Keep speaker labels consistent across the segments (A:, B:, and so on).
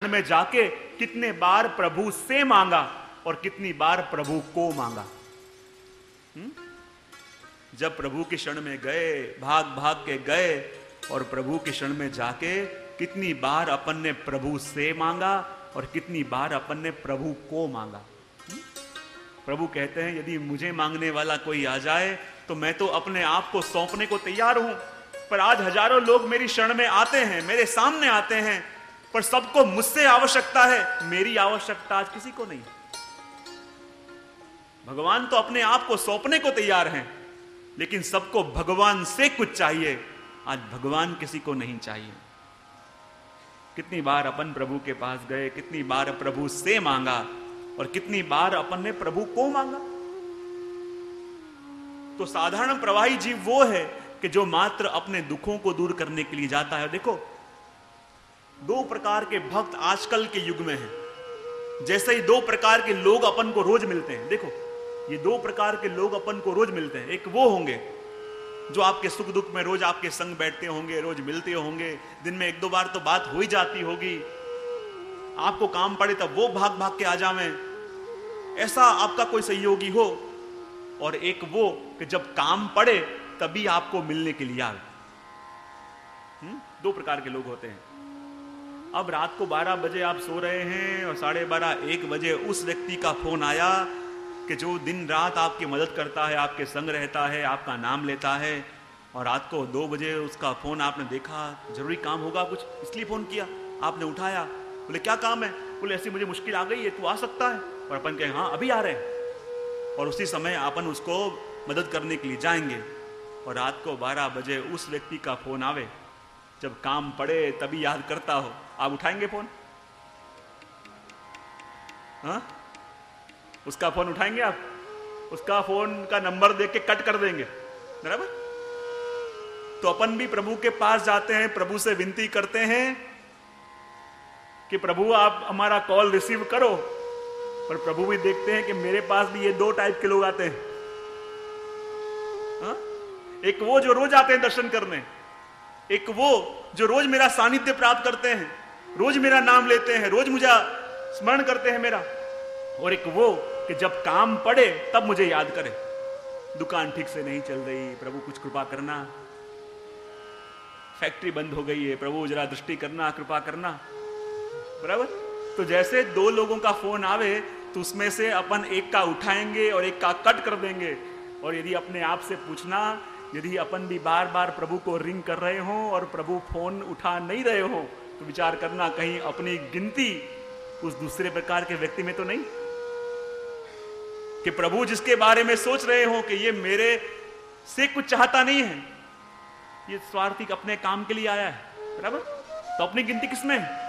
A: में जाके कितने बार प्रभु से मांगा और कितनी बार प्रभु को मांगा। जब प्रभु के शरण में गए, भाग भाग के गए और प्रभु के शरण में जाके कितनी बार अपन ने प्रभु से मांगा और कितनी बार अपन ने प्रभु को मांगा। प्रभु कहते हैं यदि मुझे मांगने वाला कोई आ जाए तो मैं तो अपने आप को सौंपने को तैयार हूं, पर आज हजारों लोग मेरी शरण में आते हैं, मेरे सामने आते हैं, पर सबको मुझसे आवश्यकता है, मेरी आवश्यकता आज किसी को नहीं। भगवान तो अपने आप को सौंपने को तैयार हैं, लेकिन सबको भगवान से कुछ चाहिए, आज भगवान किसी को नहीं चाहिए। कितनी बार अपन प्रभु के पास गए, कितनी बार प्रभु से मांगा और कितनी बार अपन ने प्रभु को मांगा। तो साधारण प्रवाही जीव वो है कि जो मात्र अपने दुखों को दूर करने के लिए जाता है। देखो, दो प्रकार के भक्त आजकल के युग में हैं। जैसे ही दो प्रकार के लोग अपन को रोज मिलते हैं, देखो ये दो प्रकार के लोग अपन को रोज मिलते हैं। एक वो होंगे जो आपके सुख दुख में रोज आपके संग बैठते होंगे, रोज मिलते होंगे, दिन में एक दो बार तो बात हो ही जाती होगी, आपको काम पड़े तब वो भाग भाग के आ जावें, ऐसा आपका कोई सहयोगी हो। और एक वो कि जब काम पड़े तभी आपको मिलने के लिए आवे। दो प्रकार के लोग होते हैं। अब रात को 12 बजे आप सो रहे हैं और 12:30 1 बजे उस व्यक्ति का फोन आया कि जो दिन रात आपकी मदद करता है, आपके संग रहता है, आपका नाम लेता है, और रात को 2 बजे उसका फोन आपने देखा, जरूरी काम होगा कुछ, इसलिए फोन किया, आपने उठाया, बोले क्या काम है? बोले ऐसी मुझे मुश्किल आ गई है, तू आ सकता है? और अपन कहें हाँ अभी आ रहे हैं, और उसी समय अपन उसको मदद करने के लिए जाएंगे। और रात को 12 बजे उस व्यक्ति का फोन आवे, जब काम पड़े तभी याद करता हो, आप उठाएंगे फोन? हाँ, उसका फोन उठाएंगे आप? उसका फोन का नंबर देख के कट कर देंगे, बराबर? तो अपन भी प्रभु के पास जाते हैं, प्रभु से विनती करते हैं कि प्रभु आप हमारा कॉल रिसीव करो, पर प्रभु भी देखते हैं कि मेरे पास भी ये दो टाइप के लोग आते हैं। हाँ? एक वो जो रोज आते हैं दर्शन करने, एक वो जो रोज मेरा सानिध्य प्राप्त करते हैं, रोज मेरा नाम लेते हैं, रोज मुझे स्मरण करते हैं मेरा, और एक वो कि जब काम पड़े तब मुझे याद करे। दुकान ठीक से नहीं चल रही, प्रभु कुछ कृपा करना, फैक्ट्री बंद हो गई है, प्रभु जरा दृष्टि करना, कृपा करना, बराबर? तो जैसे दो लोगों का फोन आवे तो उसमें से अपन एक का उठाएंगे और एक का कट कर देंगे। और यदि अपने आप से पूछना, यदि अपन भी बार बार प्रभु को रिंग कर रहे हो और प्रभु फोन उठा नहीं रहे हो, तो विचार करना कहीं अपनी गिनती उस दूसरे प्रकार के व्यक्ति में तो नहीं, कि प्रभु जिसके बारे में सोच रहे हो कि ये मेरे से कुछ चाहता नहीं है, ये स्वार्थी अपने काम के लिए आया है, बराबर? तो अपनी गिनती किसमें है?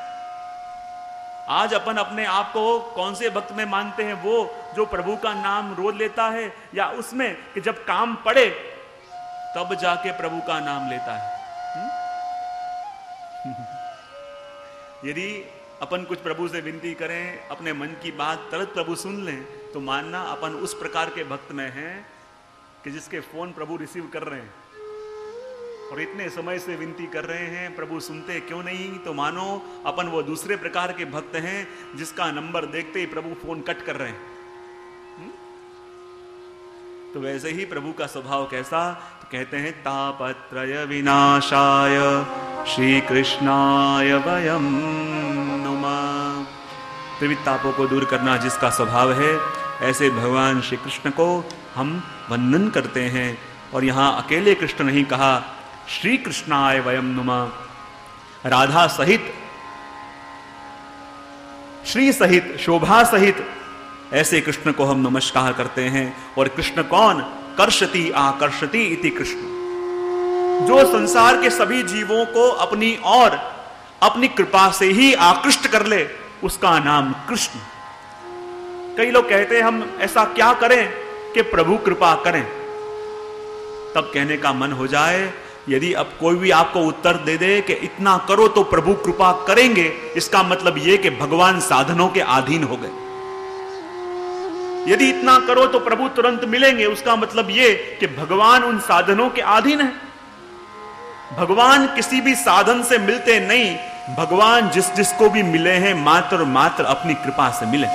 A: आज अपन अपने आप को कौन से भक्त में मानते हैं? वो जो प्रभु का नाम रोज लेता है, या उसमें कि जब काम पड़े तब जाके प्रभु का नाम लेता है? यदि अपन कुछ प्रभु से विनती करें, अपने मन की बात तुरंत प्रभु सुन लें, तो मानना अपन उस प्रकार के भक्त में हैं कि जिसके फोन प्रभु रिसीव कर रहे हैं, और इतने समय से विनती कर रहे हैं, प्रभु सुनते क्यों नहीं? तो मानो अपन वो दूसरे प्रकार के भक्त हैं जिसका नंबर देखते ही प्रभु फोन कट कर रहे हैं। तो वैसे ही प्रभु का स्वभाव कैसा? तो कहते हैं तापत्रय विनाशाय श्री कृष्णाय वयम नुमः। त्रिविध तापों को दूर करना जिसका स्वभाव है, ऐसे भगवान श्री कृष्ण को हम वंदन करते हैं। और यहां अकेले कृष्ण नहीं कहा, श्री कृष्णाय वयम नुमः। राधा सहित, श्री सहित, शोभा सहित ऐसे कृष्ण को हम नमस्कार करते हैं। और कृष्ण कौन? कर्षति आकर्षति इति कृष्ण, जो संसार के सभी जीवों को अपनी और अपनी कृपा से ही आकृष्ट कर ले, उसका नाम कृष्ण। कई लोग कहते हैं हम ऐसा क्या करें कि प्रभु कृपा करें? तब कहने का मन हो जाए, यदि अब कोई भी आपको उत्तर दे दे कि इतना करो तो प्रभु कृपा करेंगे, इसका मतलब यह कि भगवान साधनों के अधीन हो गए। यदि इतना करो तो प्रभु तुरंत मिलेंगे, उसका मतलब यह कि भगवान उन साधनों के अधीन है। भगवान किसी भी साधन से मिलते नहीं, भगवान जिस जिसको भी मिले हैं मात्र और मात्र अपनी कृपा से मिले,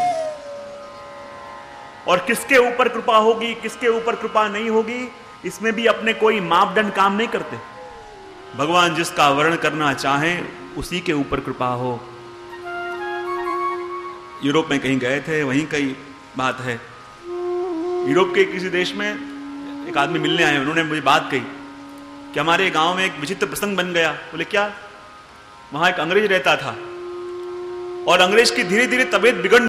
A: और किसके ऊपर कृपा होगी किसके ऊपर कृपा नहीं होगी इसमें भी अपने कोई मापदंड काम नहीं करते। भगवान जिसका वर्ण करना चाहें उसी के ऊपर कृपा हो। यूरोप में कहीं गए थे, वहीं कई बात है। यूरोप के किसी देश में एक आदमी मिलने आए, उन्होंने मुझे बात कही कि हमारे गांव में एक विचित्र प्रसंग बन गया। बोले क्या? वहां एक अंग्रेज रहता था और अंग्रेज की धीरे धीरे तबीयत बिगड़